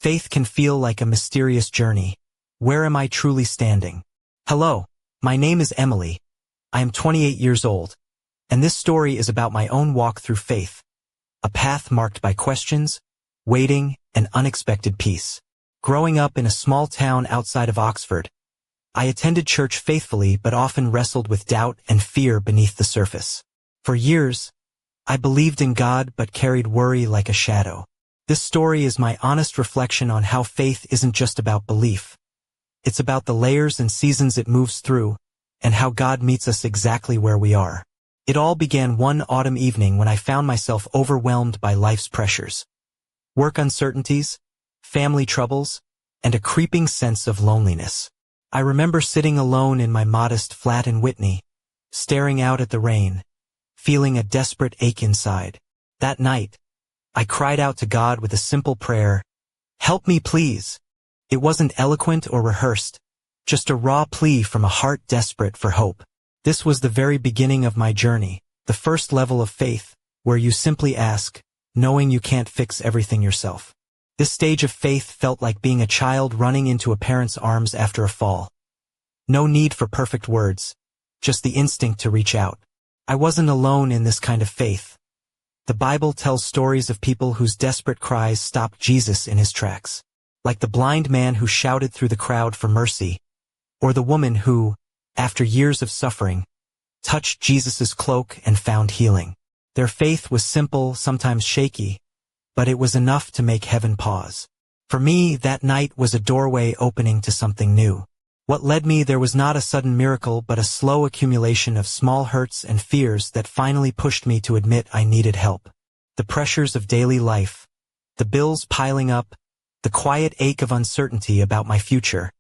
Faith can feel like a mysterious journey. Where am I truly standing? Hello, my name is Emily. I am 28 years old, and this story is about my own walk through faith, a path marked by questions, waiting, and unexpected peace. Growing up in a small town outside of Oxford, I attended church faithfully but often wrestled with doubt and fear beneath the surface. For years, I believed in God but carried worry like a shadow. This story is my honest reflection on how faith isn't just about belief. It's about the layers and seasons it moves through, and how God meets us exactly where we are. It all began one autumn evening when I found myself overwhelmed by life's pressures. Work uncertainties, family troubles, and a creeping sense of loneliness. I remember sitting alone in my modest flat in Whitney, staring out at the rain, feeling a desperate ache inside. That night, I cried out to God with a simple prayer, "Help me, please." It wasn't eloquent or rehearsed, just a raw plea from a heart desperate for hope. This was the very beginning of my journey, the first level of faith, where you simply ask, knowing you can't fix everything yourself. This stage of faith felt like being a child running into a parent's arms after a fall. No need for perfect words, just the instinct to reach out. I wasn't alone in this kind of faith. The Bible tells stories of people whose desperate cries stopped Jesus in his tracks. Like the blind man who shouted through the crowd for mercy, or the woman who, after years of suffering, touched Jesus' cloak and found healing. Their faith was simple, sometimes shaky, but it was enough to make heaven pause. For me, that night was a doorway opening to something new. What led me there was not a sudden miracle but a slow accumulation of small hurts and fears that finally pushed me to admit I needed help. The pressures of daily life, the bills piling up, the quiet ache of uncertainty about my future,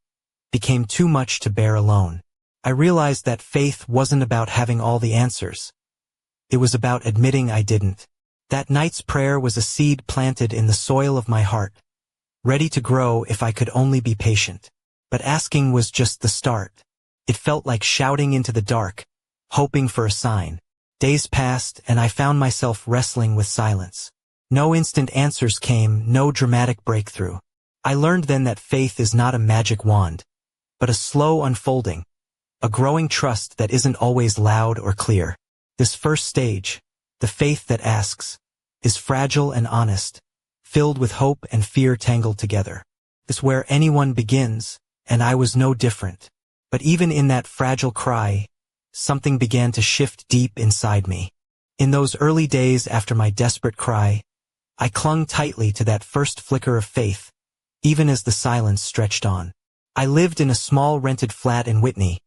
became too much to bear alone. I realized that faith wasn't about having all the answers. It was about admitting I didn't. That night's prayer was a seed planted in the soil of my heart, ready to grow if I could only be patient. But asking was just the start. It felt like shouting into the dark, hoping for a sign. Days passed and I found myself wrestling with silence. No instant answers came, no dramatic breakthrough. I learned then that faith is not a magic wand, but a slow unfolding, a growing trust that isn't always loud or clear. This first stage, the faith that asks, is fragile and honest, filled with hope and fear tangled together. It's where anyone begins, and I was no different. But even in that fragile cry, something began to shift deep inside me. In those early days after my desperate cry, I clung tightly to that first flicker of faith, even as the silence stretched on. I lived in a small rented flat in Whitney,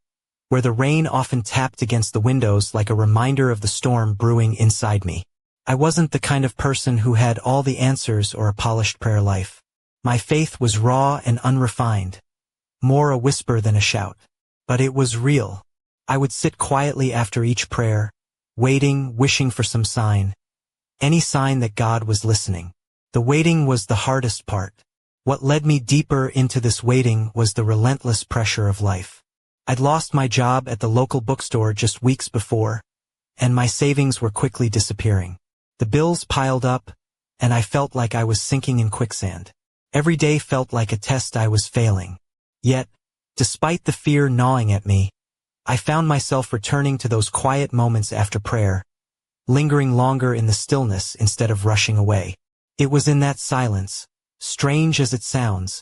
where the rain often tapped against the windows like a reminder of the storm brewing inside me. I wasn't the kind of person who had all the answers or a polished prayer life. My faith was raw and unrefined, more a whisper than a shout. But it was real. I would sit quietly after each prayer, waiting, wishing for some sign. Any sign that God was listening. The waiting was the hardest part. What led me deeper into this waiting was the relentless pressure of life. I'd lost my job at the local bookstore just weeks before, and my savings were quickly disappearing. The bills piled up, and I felt like I was sinking in quicksand. Every day felt like a test I was failing. Yet, despite the fear gnawing at me, I found myself returning to those quiet moments after prayer, lingering longer in the stillness instead of rushing away. It was in that silence, strange as it sounds,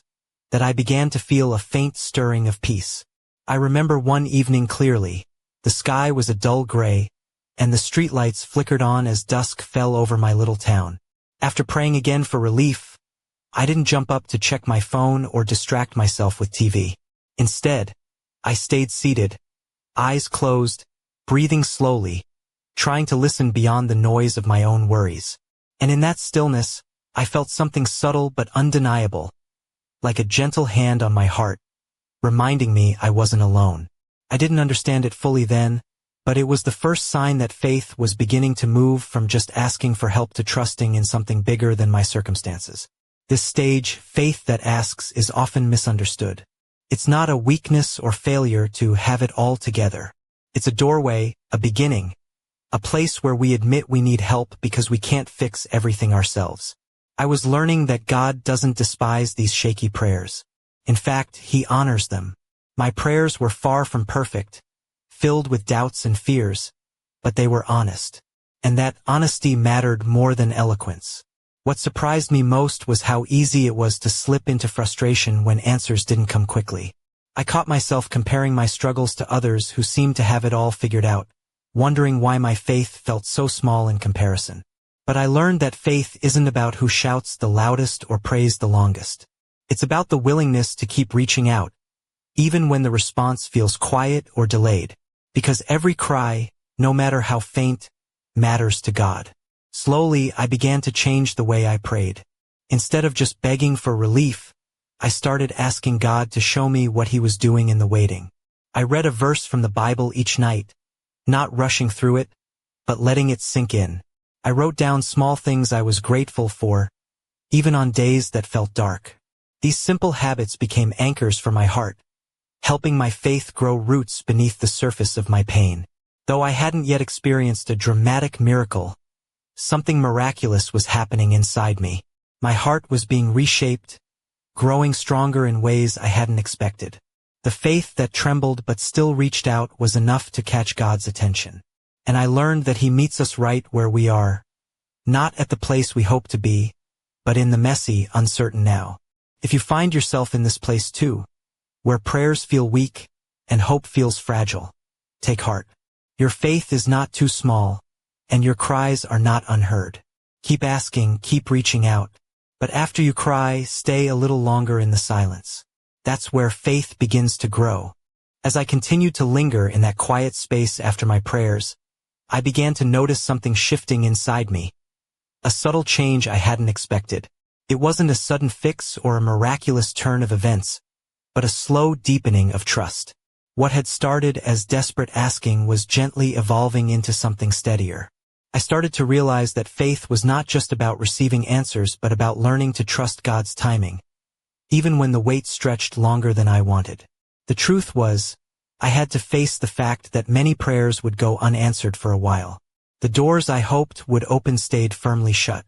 that I began to feel a faint stirring of peace. I remember one evening clearly. The sky was a dull gray, and the streetlights flickered on as dusk fell over my little town. After praying again for relief, I didn't jump up to check my phone or distract myself with TV. Instead, I stayed seated, eyes closed, breathing slowly, trying to listen beyond the noise of my own worries. And in that stillness, I felt something subtle but undeniable, like a gentle hand on my heart, reminding me I wasn't alone. I didn't understand it fully then, but it was the first sign that faith was beginning to move from just asking for help to trusting in something bigger than my circumstances. This stage, faith that asks, is often misunderstood. It's not a weakness or failure to have it all together. It's a doorway, a beginning, a place where we admit we need help because we can't fix everything ourselves. I was learning that God doesn't despise these shaky prayers. In fact, He honors them. My prayers were far from perfect, filled with doubts and fears, but they were honest. And that honesty mattered more than eloquence. What surprised me most was how easy it was to slip into frustration when answers didn't come quickly. I caught myself comparing my struggles to others who seemed to have it all figured out, wondering why my faith felt so small in comparison. But I learned that faith isn't about who shouts the loudest or prays the longest. It's about the willingness to keep reaching out, even when the response feels quiet or delayed, because every cry, no matter how faint, matters to God. Slowly, I began to change the way I prayed. Instead of just begging for relief, I started asking God to show me what He was doing in the waiting. I read a verse from the Bible each night, not rushing through it, but letting it sink in. I wrote down small things I was grateful for, even on days that felt dark. These simple habits became anchors for my heart, helping my faith grow roots beneath the surface of my pain. Though I hadn't yet experienced a dramatic miracle, something miraculous was happening inside me. My heart was being reshaped, growing stronger in ways I hadn't expected. The faith that trembled but still reached out was enough to catch God's attention. And I learned that He meets us right where we are, not at the place we hope to be, but in the messy, uncertain now. If you find yourself in this place too, where prayers feel weak and hope feels fragile, take heart. Your faith is not too small, and your cries are not unheard. Keep asking, keep reaching out. But after you cry, stay a little longer in the silence. That's where faith begins to grow. As I continued to linger in that quiet space after my prayers, I began to notice something shifting inside me. A subtle change I hadn't expected. It wasn't a sudden fix or a miraculous turn of events, but a slow deepening of trust. What had started as desperate asking was gently evolving into something steadier. I started to realize that faith was not just about receiving answers but about learning to trust God's timing, even when the wait stretched longer than I wanted. The truth was, I had to face the fact that many prayers would go unanswered for a while. The doors I hoped would open stayed firmly shut.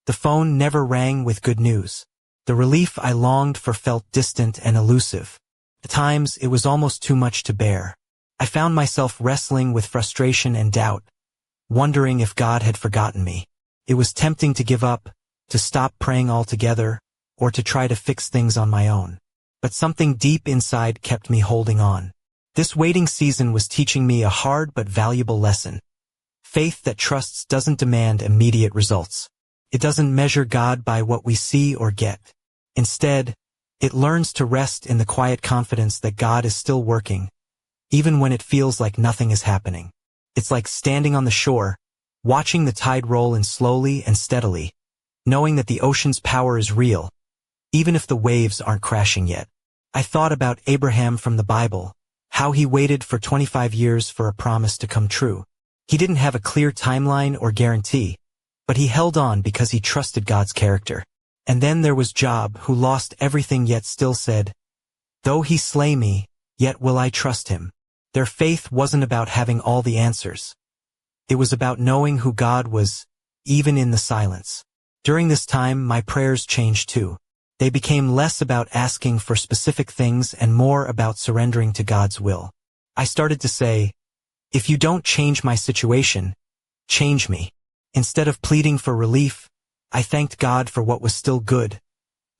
The phone never rang with good news. The relief I longed for felt distant and elusive. At times, it was almost too much to bear. I found myself wrestling with frustration and doubt, wondering if God had forgotten me. It was tempting to give up, to stop praying altogether, or to try to fix things on my own. But something deep inside kept me holding on. This waiting season was teaching me a hard but valuable lesson. Faith that trusts doesn't demand immediate results. It doesn't measure God by what we see or get. Instead, it learns to rest in the quiet confidence that God is still working, even when it feels like nothing is happening. It's like standing on the shore, watching the tide roll in slowly and steadily, knowing that the ocean's power is real, even if the waves aren't crashing yet. I thought about Abraham from the Bible, how he waited for 25 years for a promise to come true. He didn't have a clear timeline or guarantee, but he held on because he trusted God's character. And then there was Job, who lost everything yet still said, "Though he slay me, yet will I trust him." Their faith wasn't about having all the answers. It was about knowing who God was, even in the silence. During this time, my prayers changed too. They became less about asking for specific things and more about surrendering to God's will. I started to say, "If you don't change my situation, change me." Instead of pleading for relief, I thanked God for what was still good.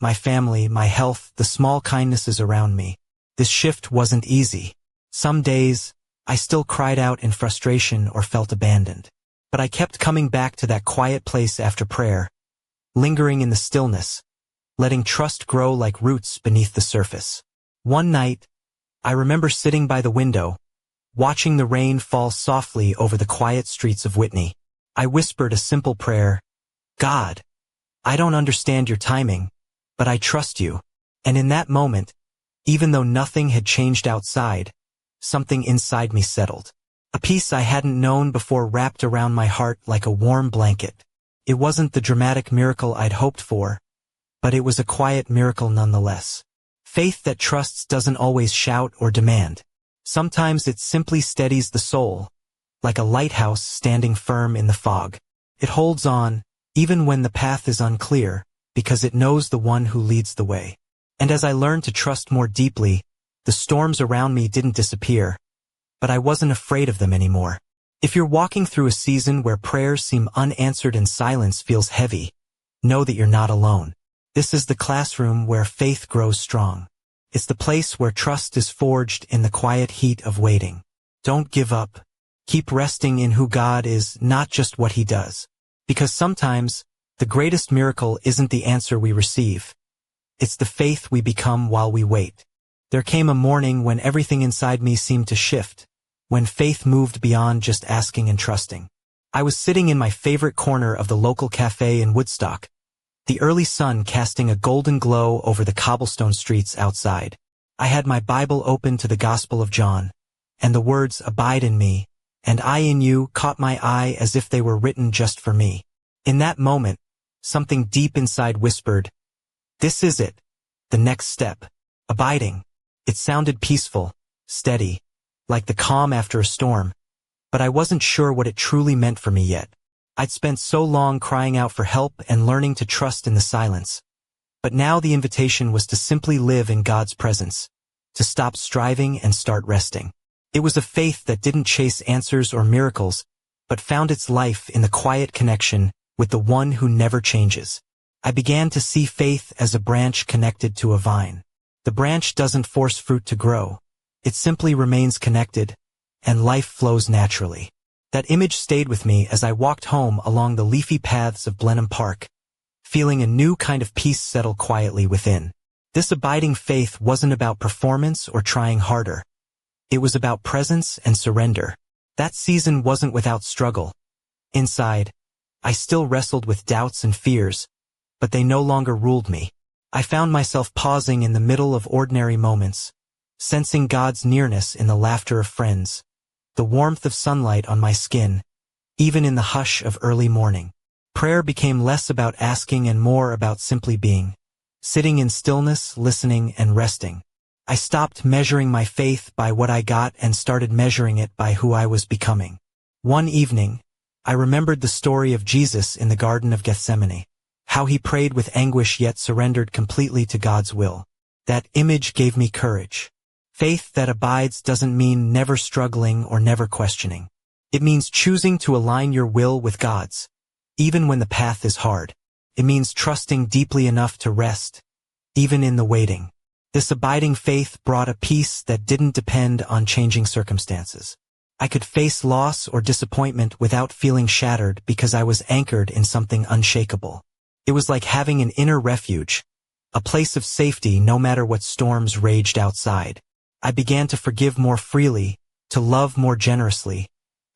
My family, my health, the small kindnesses around me. This shift wasn't easy. Some days, I still cried out in frustration or felt abandoned. But I kept coming back to that quiet place after prayer, lingering in the stillness, letting trust grow like roots beneath the surface. One night, I remember sitting by the window, watching the rain fall softly over the quiet streets of Whitney. I whispered a simple prayer, "God, I don't understand your timing, but I trust you." And in that moment, even though nothing had changed outside, something inside me settled. A peace I hadn't known before wrapped around my heart like a warm blanket. It wasn't the dramatic miracle I'd hoped for, but it was a quiet miracle nonetheless. Faith that trusts doesn't always shout or demand. Sometimes it simply steadies the soul, like a lighthouse standing firm in the fog. It holds on, even when the path is unclear, because it knows the one who leads the way. And as I learned to trust more deeply, the storms around me didn't disappear, but I wasn't afraid of them anymore. If you're walking through a season where prayers seem unanswered and silence feels heavy, know that you're not alone. This is the classroom where faith grows strong. It's the place where trust is forged in the quiet heat of waiting. Don't give up. Keep resting in who God is, not just what He does. Because sometimes, the greatest miracle isn't the answer we receive. It's the faith we become while we wait. There came a morning when everything inside me seemed to shift, when faith moved beyond just asking and trusting. I was sitting in my favorite corner of the local cafe in Woodstock, the early sun casting a golden glow over the cobblestone streets outside. I had my Bible open to the Gospel of John, and the words, "Abide in me, and I in you," caught my eye as if they were written just for me. In that moment, something deep inside whispered, "This is it, the next step, abiding." It sounded peaceful, steady, like the calm after a storm, but I wasn't sure what it truly meant for me yet. I'd spent so long crying out for help and learning to trust in the silence. But now the invitation was to simply live in God's presence, to stop striving and start resting. It was a faith that didn't chase answers or miracles, but found its life in the quiet connection with the one who never changes. I began to see faith as a branch connected to a vine. The branch doesn't force fruit to grow. It simply remains connected, and life flows naturally. That image stayed with me as I walked home along the leafy paths of Blenheim Park, feeling a new kind of peace settle quietly within. This abiding faith wasn't about performance or trying harder. It was about presence and surrender. That season wasn't without struggle. Inside, I still wrestled with doubts and fears, but they no longer ruled me. I found myself pausing in the middle of ordinary moments, sensing God's nearness in the laughter of friends, the warmth of sunlight on my skin, even in the hush of early morning. Prayer became less about asking and more about simply being, sitting in stillness, listening, and resting. I stopped measuring my faith by what I got and started measuring it by who I was becoming. One evening, I remembered the story of Jesus in the Garden of Gethsemane, how he prayed with anguish yet surrendered completely to God's will. That image gave me courage. Faith that abides doesn't mean never struggling or never questioning. It means choosing to align your will with God's, even when the path is hard. It means trusting deeply enough to rest, even in the waiting. This abiding faith brought a peace that didn't depend on changing circumstances. I could face loss or disappointment without feeling shattered because I was anchored in something unshakable. It was like having an inner refuge, a place of safety no matter what storms raged outside. I began to forgive more freely, to love more generously,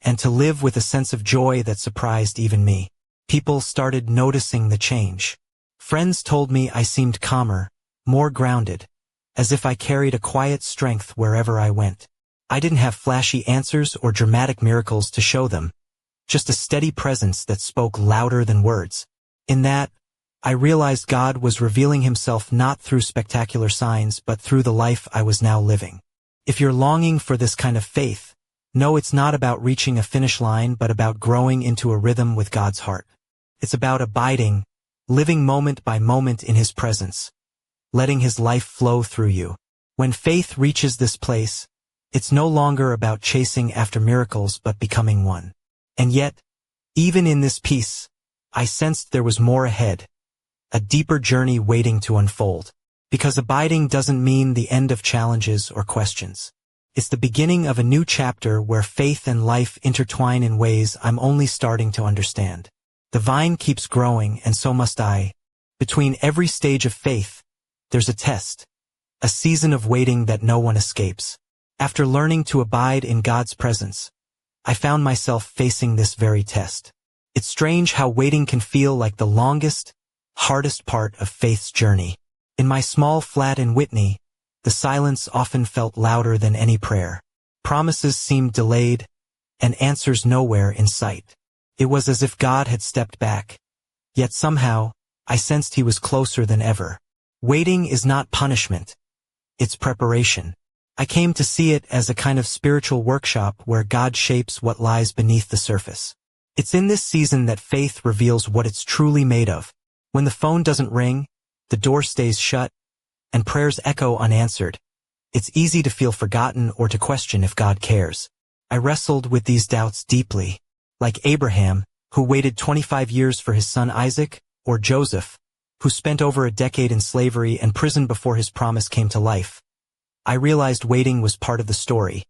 and to live with a sense of joy that surprised even me. People started noticing the change. Friends told me I seemed calmer, more grounded, as if I carried a quiet strength wherever I went. I didn't have flashy answers or dramatic miracles to show them, just a steady presence that spoke louder than words. In that, I realized God was revealing himself not through spectacular signs but through the life I was now living. If you're longing for this kind of faith, know it's not about reaching a finish line but about growing into a rhythm with God's heart. It's about abiding, living moment by moment in his presence, letting his life flow through you. When faith reaches this place, it's no longer about chasing after miracles but becoming one. And yet, even in this peace, I sensed there was more ahead, a deeper journey waiting to unfold. Because abiding doesn't mean the end of challenges or questions. It's the beginning of a new chapter where faith and life intertwine in ways I'm only starting to understand. The vine keeps growing and so must I. Between every stage of faith, there's a test, a season of waiting that no one escapes. After learning to abide in God's presence, I found myself facing this very test. It's strange how waiting can feel like the longest, hardest part of faith's journey. In my small flat in Whitney, the silence often felt louder than any prayer. Promises seemed delayed, and answers nowhere in sight. It was as if God had stepped back. Yet somehow, I sensed he was closer than ever. Waiting is not punishment. It's preparation. I came to see it as a kind of spiritual workshop where God shapes what lies beneath the surface. It's in this season that faith reveals what it's truly made of. When the phone doesn't ring, the door stays shut, and prayers echo unanswered, it's easy to feel forgotten or to question if God cares. I wrestled with these doubts deeply. Like Abraham, who waited 25 years for his son Isaac, or Joseph, who spent over a decade in slavery and prison before his promise came to life. I realized waiting was part of the story,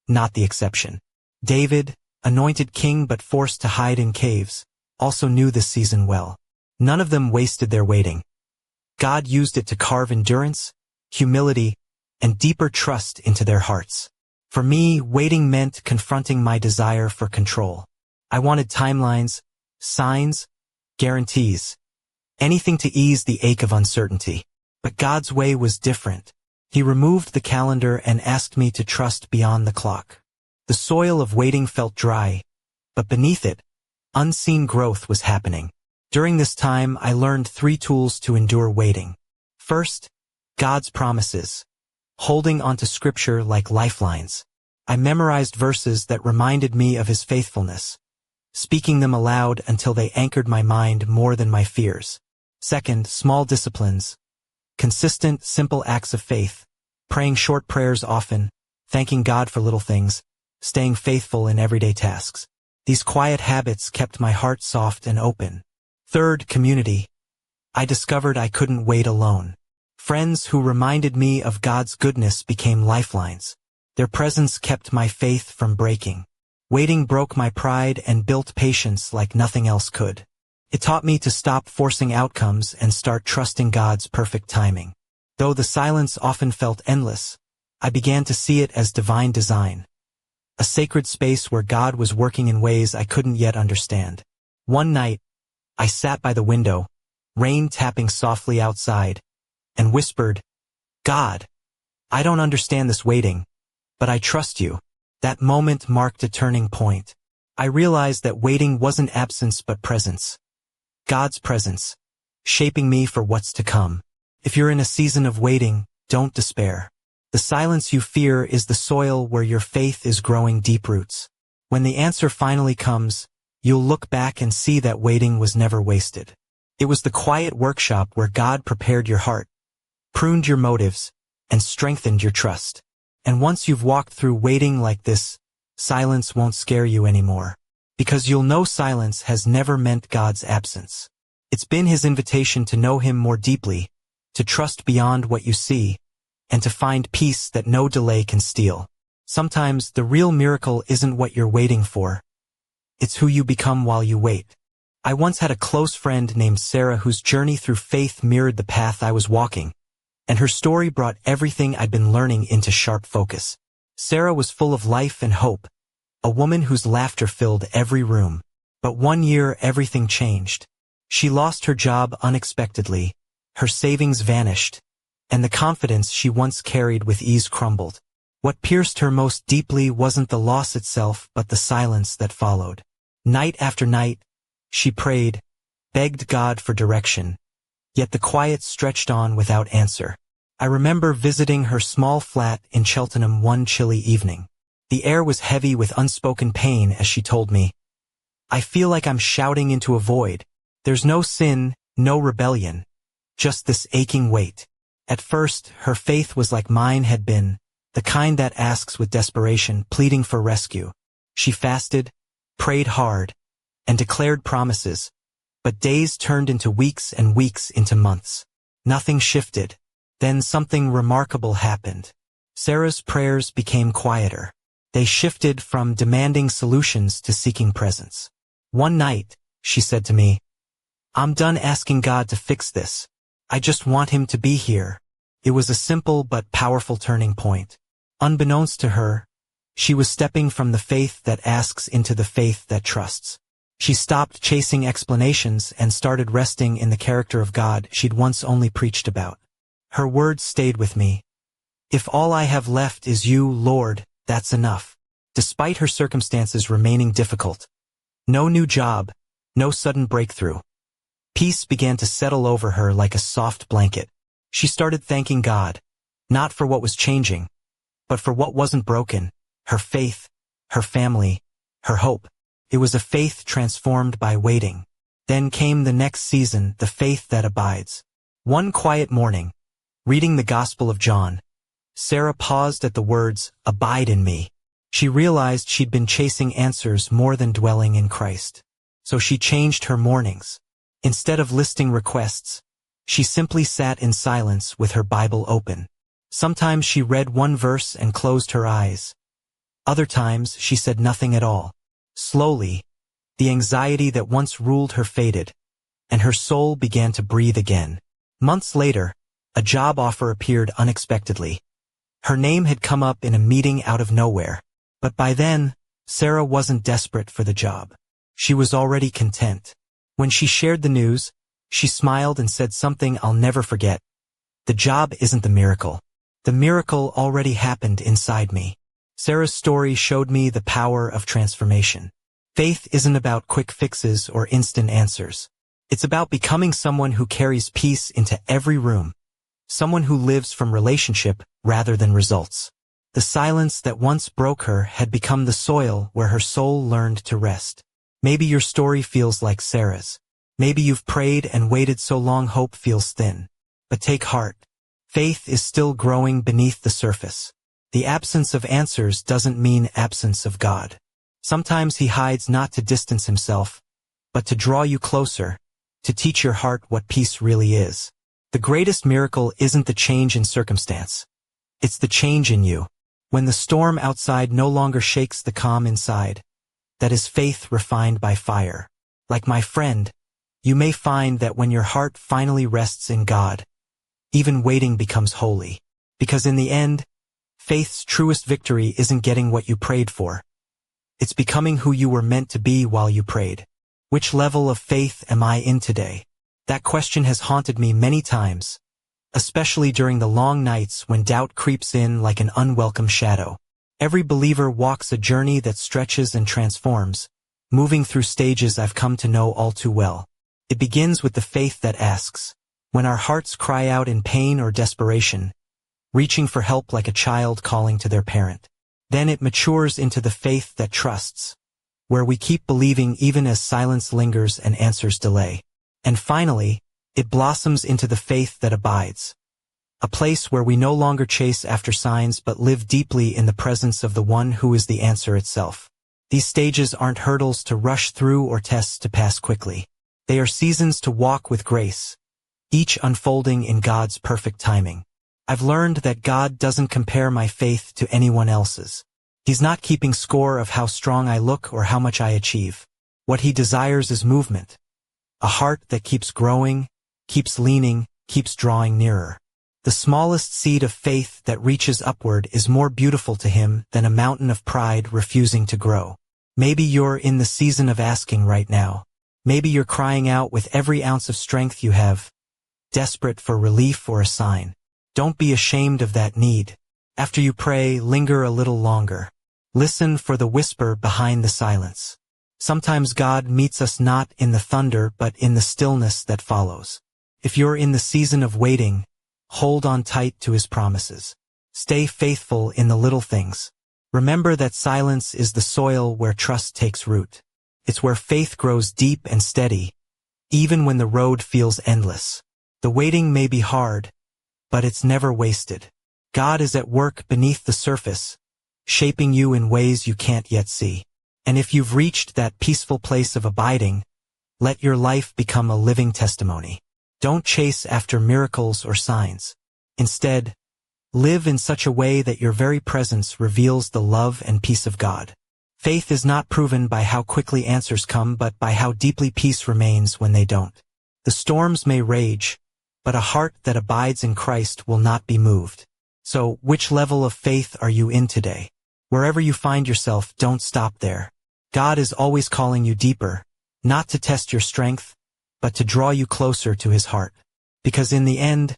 not the exception. David, anointed king but forced to hide in caves, also knew this season well. None of them wasted their waiting. God used it to carve endurance, humility, and deeper trust into their hearts. For me, waiting meant confronting my desire for control. I wanted timelines, signs, guarantees, anything to ease the ache of uncertainty. But God's way was different. He removed the calendar and asked me to trust beyond the clock. The soil of waiting felt dry, but beneath it, unseen growth was happening. During this time, I learned 3 tools to endure waiting. First, God's promises, holding onto Scripture like lifelines. I memorized verses that reminded me of His faithfulness, speaking them aloud until they anchored my mind more than my fears. Second, small disciplines, consistent, simple acts of faith, praying short prayers often, thanking God for little things, staying faithful in everyday tasks. These quiet habits kept my heart soft and open. Third, community. I discovered I couldn't wait alone. Friends who reminded me of God's goodness became lifelines. Their presence kept my faith from breaking. Waiting broke my pride and built patience like nothing else could. It taught me to stop forcing outcomes and start trusting God's perfect timing. Though the silence often felt endless, I began to see it as divine design. A sacred space where God was working in ways I couldn't yet understand. One night, I sat by the window, rain tapping softly outside, and whispered, God, I don't understand this waiting, but I trust you. That moment marked a turning point. I realized that waiting wasn't absence but presence. God's presence, shaping me for what's to come. If you're in a season of waiting, don't despair. The silence you fear is the soil where your faith is growing deep roots. When the answer finally comes, you'll look back and see that waiting was never wasted. It was the quiet workshop where God prepared your heart, pruned your motives, and strengthened your trust. And once you've walked through waiting like this, silence won't scare you anymore. Because you'll know silence has never meant God's absence. It's been His invitation to know Him more deeply, to trust beyond what you see, and to find peace that no delay can steal. Sometimes the real miracle isn't what you're waiting for. It's who you become while you wait. I once had a close friend named Sarah whose journey through faith mirrored the path I was walking, and her story brought everything I'd been learning into sharp focus. Sarah was full of life and hope, a woman whose laughter filled every room. But one year everything changed. She lost her job unexpectedly, her savings vanished, and the confidence she once carried with ease crumbled. What pierced her most deeply wasn't the loss itself but the silence that followed. Night after night, she prayed, begged God for direction, yet the quiet stretched on without answer. I remember visiting her small flat in Cheltenham one chilly evening. The air was heavy with unspoken pain as she told me, I feel like I'm shouting into a void. There's no sin, no rebellion, just this aching weight. At first, her faith was like mine had been, the kind that asks with desperation, pleading for rescue. She fasted, prayed hard, and declared promises, but days turned into weeks and weeks into months. Nothing shifted. Then something remarkable happened. Sarah's prayers became quieter. They shifted from demanding solutions to seeking presence. One night, she said to me, I'm done asking God to fix this. I just want Him to be here. It was a simple but powerful turning point. Unbeknownst to her, she was stepping from the faith that asks into the faith that trusts. She stopped chasing explanations and started resting in the character of God she'd once only preached about. Her words stayed with me. If all I have left is you, Lord, that's enough. Despite her circumstances remaining difficult, no new job, no sudden breakthrough, peace began to settle over her like a soft blanket. She started thanking God, not for what was changing, but for what wasn't broken, her faith, her family, her hope. It was a faith transformed by waiting. Then came the next season, the faith that abides. One quiet morning, reading the Gospel of John, Sarah paused at the words, "Abide in me." She realized she'd been chasing answers more than dwelling in Christ. So she changed her mornings. Instead of listing requests, she simply sat in silence with her Bible open. Sometimes she read one verse and closed her eyes. Other times she said nothing at all. Slowly, the anxiety that once ruled her faded, and her soul began to breathe again. Months later, a job offer appeared unexpectedly. Her name had come up in a meeting out of nowhere. But by then, Sarah wasn't desperate for the job. She was already content. When she shared the news, she smiled and said something I'll never forget. "The job isn't the miracle. The miracle already happened inside me." Sarah's story showed me the power of transformation. Faith isn't about quick fixes or instant answers. It's about becoming someone who carries peace into every room, someone who lives from relationship rather than results. The silence that once broke her had become the soil where her soul learned to rest. Maybe your story feels like Sarah's. Maybe you've prayed and waited so long hope feels thin. But take heart. Faith is still growing beneath the surface. The absence of answers doesn't mean absence of God. Sometimes He hides not to distance Himself, but to draw you closer, to teach your heart what peace really is. The greatest miracle isn't the change in circumstance. It's the change in you. When the storm outside no longer shakes the calm inside, that is faith refined by fire. Like my friend, you may find that when your heart finally rests in God, even waiting becomes holy. Because in the end, faith's truest victory isn't getting what you prayed for. It's becoming who you were meant to be while you prayed. Which level of faith am I in today? That question has haunted me many times, especially during the long nights when doubt creeps in like an unwelcome shadow. Every believer walks a journey that stretches and transforms, moving through stages I've come to know all too well. It begins with the faith that asks, when our hearts cry out in pain or desperation, reaching for help like a child calling to their parent. Then it matures into the faith that trusts, where we keep believing even as silence lingers and answers delay. And finally, it blossoms into the faith that abides, a place where we no longer chase after signs but live deeply in the presence of the one who is the answer itself. These stages aren't hurdles to rush through or tests to pass quickly. They are seasons to walk with grace, each unfolding in God's perfect timing. I've learned that God doesn't compare my faith to anyone else's. He's not keeping score of how strong I look or how much I achieve. What He desires is movement. A heart that keeps growing, keeps leaning, keeps drawing nearer. The smallest seed of faith that reaches upward is more beautiful to Him than a mountain of pride refusing to grow. Maybe you're in the season of asking right now. Maybe you're crying out with every ounce of strength you have, desperate for relief or a sign. Don't be ashamed of that need. After you pray, linger a little longer. Listen for the whisper behind the silence. Sometimes God meets us not in the thunder but in the stillness that follows. If you're in the season of waiting, hold on tight to His promises. Stay faithful in the little things. Remember that silence is the soil where trust takes root. It's where faith grows deep and steady, even when the road feels endless. The waiting may be hard, but it's never wasted. God is at work beneath the surface, shaping you in ways you can't yet see. And if you've reached that peaceful place of abiding, let your life become a living testimony. Don't chase after miracles or signs. Instead, live in such a way that your very presence reveals the love and peace of God. Faith is not proven by how quickly answers come but by how deeply peace remains when they don't. The storms may rage, but a heart that abides in Christ will not be moved. So, which level of faith are you in today? Wherever you find yourself, don't stop there. God is always calling you deeper, not to test your strength, but to draw you closer to His heart. Because in the end,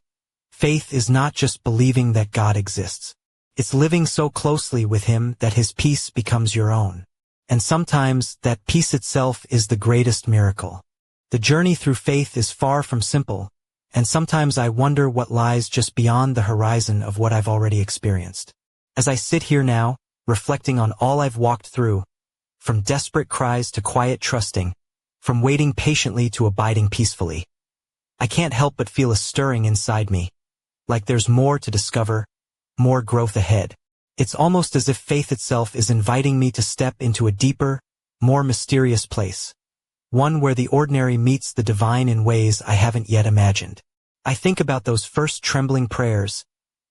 faith is not just believing that God exists. It's living so closely with Him that His peace becomes your own. And sometimes, that peace itself is the greatest miracle. The journey through faith is far from simple, and sometimes I wonder what lies just beyond the horizon of what I've already experienced. As I sit here now, reflecting on all I've walked through, from desperate cries to quiet trusting, from waiting patiently to abiding peacefully. I can't help but feel a stirring inside me, like there's more to discover, more growth ahead. It's almost as if faith itself is inviting me to step into a deeper, more mysterious place, one where the ordinary meets the divine in ways I haven't yet imagined. I think about those first trembling prayers,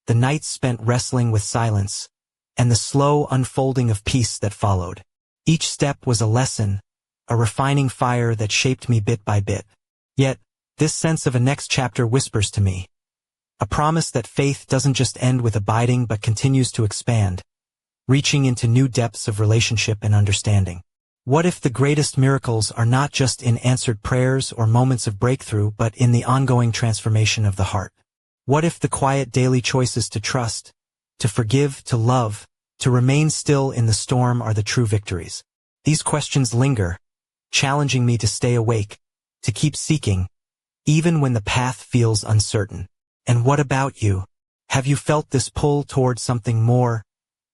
the nights spent wrestling with silence, and the slow unfolding of peace that followed. Each step was a lesson, a refining fire that shaped me bit by bit. Yet, this sense of a next chapter whispers to me, a promise that faith doesn't just end with abiding but continues to expand, reaching into new depths of relationship and understanding. What if the greatest miracles are not just in answered prayers or moments of breakthrough but in the ongoing transformation of the heart? What if the quiet daily choices to trust, to forgive, to love, to remain still in the storm are the true victories? These questions linger, challenging me to stay awake, to keep seeking, even when the path feels uncertain. And what about you? Have you felt this pull towards something more,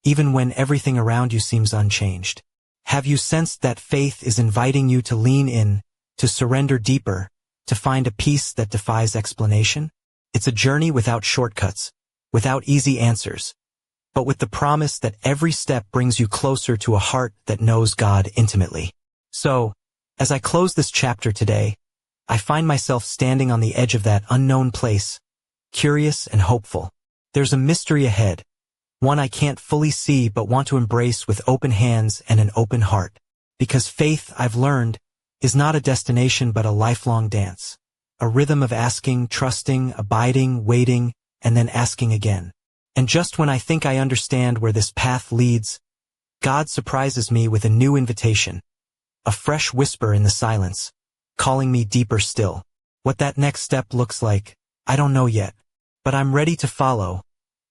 even when everything around you seems unchanged? Have you sensed that faith is inviting you to lean in, to surrender deeper, to find a peace that defies explanation? It's a journey without shortcuts, without easy answers, but with the promise that every step brings you closer to a heart that knows God intimately. So, as I close this chapter today, I find myself standing on the edge of that unknown place, curious and hopeful. There's a mystery ahead, one I can't fully see but want to embrace with open hands and an open heart. Because faith, I've learned, is not a destination but a lifelong dance. A rhythm of asking, trusting, abiding, waiting, and then asking again. And just when I think I understand where this path leads, God surprises me with a new invitation, a fresh whisper in the silence, calling me deeper still. What that next step looks like, I don't know yet, but I'm ready to follow,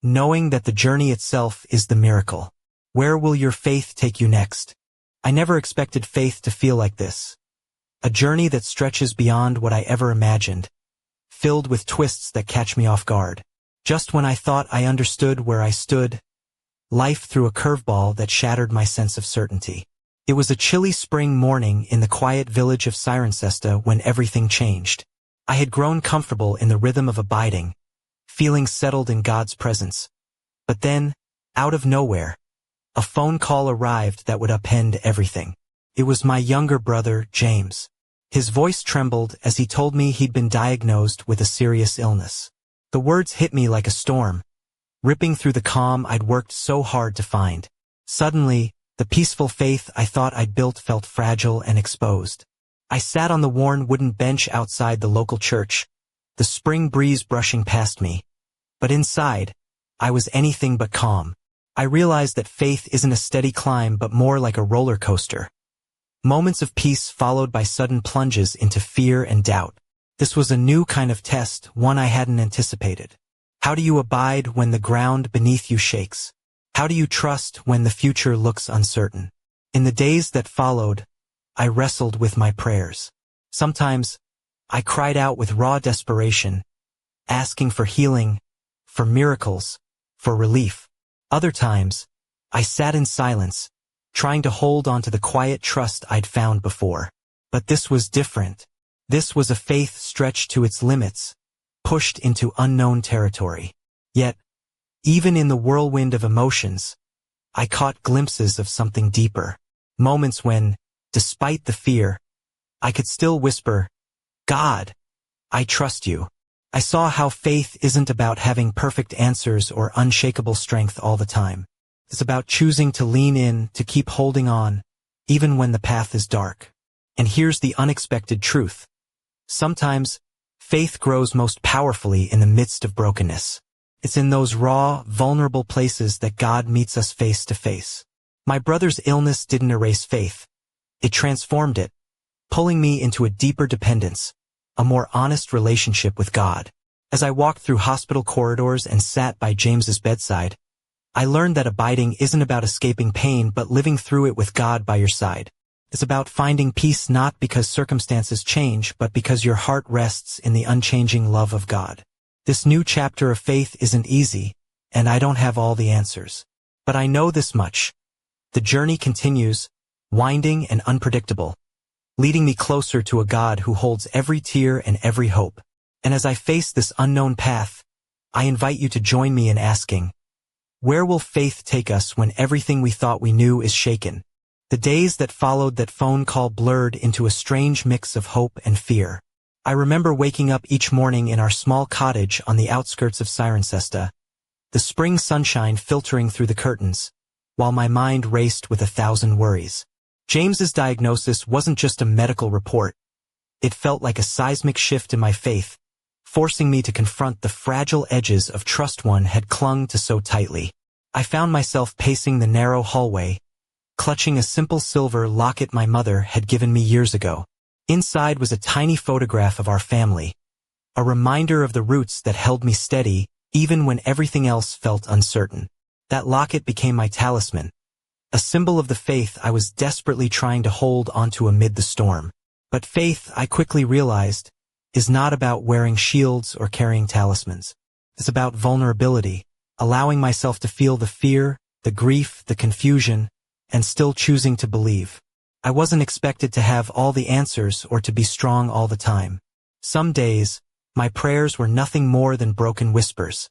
knowing that the journey itself is the miracle. Where will your faith take you next? I never expected faith to feel like this. A journey that stretches beyond what I ever imagined, filled with twists that catch me off guard. Just when I thought I understood where I stood, life threw a curveball that shattered my sense of certainty. It was a chilly spring morning in the quiet village of Cirencesta when everything changed. I had grown comfortable in the rhythm of abiding, feeling settled in God's presence. But then, out of nowhere, a phone call arrived that would upend everything. It was my younger brother, James. His voice trembled as he told me he'd been diagnosed with a serious illness. The words hit me like a storm, ripping through the calm I'd worked so hard to find. Suddenly, the peaceful faith I thought I'd built felt fragile and exposed. I sat on the worn wooden bench outside the local church, the spring breeze brushing past me. But inside, I was anything but calm. I realized that faith isn't a steady climb but more like a roller coaster. Moments of peace followed by sudden plunges into fear and doubt. This was a new kind of test, one I hadn't anticipated. How do you abide when the ground beneath you shakes? How do you trust when the future looks uncertain? In the days that followed, I wrestled with my prayers. Sometimes, I cried out with raw desperation, asking for healing, for miracles, for relief. Other times, I sat in silence, trying to hold on to the quiet trust I'd found before. But this was different. This was a faith stretched to its limits, pushed into unknown territory. Yet, even in the whirlwind of emotions, I caught glimpses of something deeper. Moments when, despite the fear, I could still whisper, God, I trust you. I saw how faith isn't about having perfect answers or unshakable strength all the time. It's about choosing to lean in, to keep holding on, even when the path is dark. And here's the unexpected truth. Sometimes, faith grows most powerfully in the midst of brokenness. It's in those raw, vulnerable places that God meets us face to face. My brother's illness didn't erase faith. It transformed it, pulling me into a deeper dependence, a more honest relationship with God. As I walked through hospital corridors and sat by James's bedside, I learned that abiding isn't about escaping pain but living through it with God by your side. It's about finding peace not because circumstances change but because your heart rests in the unchanging love of God. This new chapter of faith isn't easy, and I don't have all the answers. But I know this much. The journey continues, winding and unpredictable. leading me closer to a God who holds every tear and every hope. And as I face this unknown path, I invite you to join me in asking, where will faith take us when everything we thought we knew is shaken? The days that followed that phone call blurred into a strange mix of hope and fear. I remember waking up each morning in our small cottage on the outskirts of Cirencester, the spring sunshine filtering through the curtains, while my mind raced with 1,000 worries. James's diagnosis wasn't just a medical report. It felt like a seismic shift in my faith, forcing me to confront the fragile edges of trust one had clung to so tightly. I found myself pacing the narrow hallway, clutching a simple silver locket my mother had given me years ago. Inside was a tiny photograph of our family, a reminder of the roots that held me steady even when everything else felt uncertain. That locket became my talisman, a symbol of the faith I was desperately trying to hold onto amid the storm. But faith, I quickly realized, is not about wearing shields or carrying talismans. It's about vulnerability, allowing myself to feel the fear, the grief, the confusion, and still choosing to believe. I wasn't expected to have all the answers or to be strong all the time. Some days, my prayers were nothing more than broken whispers.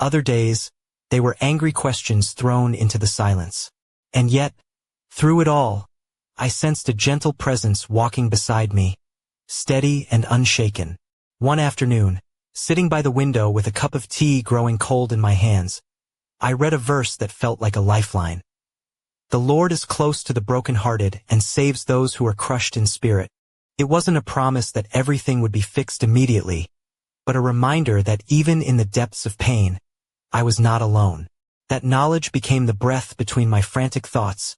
Other days, they were angry questions thrown into the silence. And yet, through it all, I sensed a gentle presence walking beside me, steady and unshaken. One afternoon, sitting by the window with a cup of tea growing cold in my hands, I read a verse that felt like a lifeline. The Lord is close to the brokenhearted and saves those who are crushed in spirit. It wasn't a promise that everything would be fixed immediately, but a reminder that even in the depths of pain, I was not alone. That knowledge became the breath between my frantic thoughts,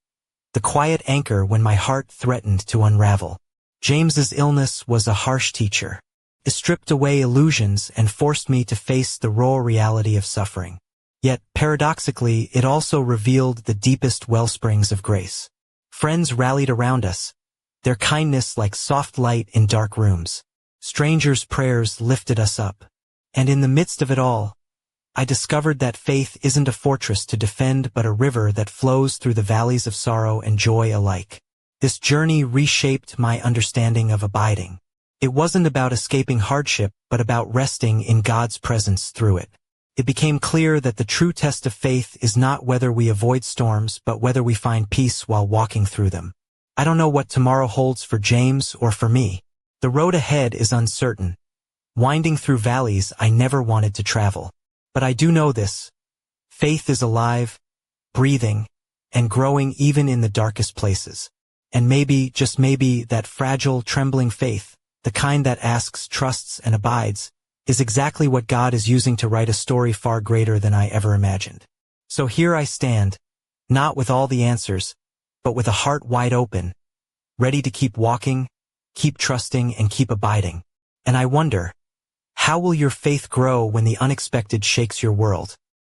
the quiet anchor when my heart threatened to unravel. James's illness was a harsh teacher. It stripped away illusions and forced me to face the raw reality of suffering. Yet, paradoxically, it also revealed the deepest wellsprings of grace. Friends rallied around us, their kindness like soft light in dark rooms. Strangers' prayers lifted us up. And in the midst of it all, I discovered that faith isn't a fortress to defend but a river that flows through the valleys of sorrow and joy alike. This journey reshaped my understanding of abiding. It wasn't about escaping hardship, but about resting in God's presence through it. It became clear that the true test of faith is not whether we avoid storms, but whether we find peace while walking through them. I don't know what tomorrow holds for James or for me. The road ahead is uncertain, winding through valleys I never wanted to travel. But I do know this: faith is alive, breathing, and growing even in the darkest places. And maybe, just maybe, that fragile, trembling faith, the kind that asks, trusts, and abides, is exactly what God is using to write a story far greater than I ever imagined. So here I stand, not with all the answers, but with a heart wide open, ready to keep walking, keep trusting, and keep abiding. And I wonder, how will your faith grow when the unexpected shakes your world?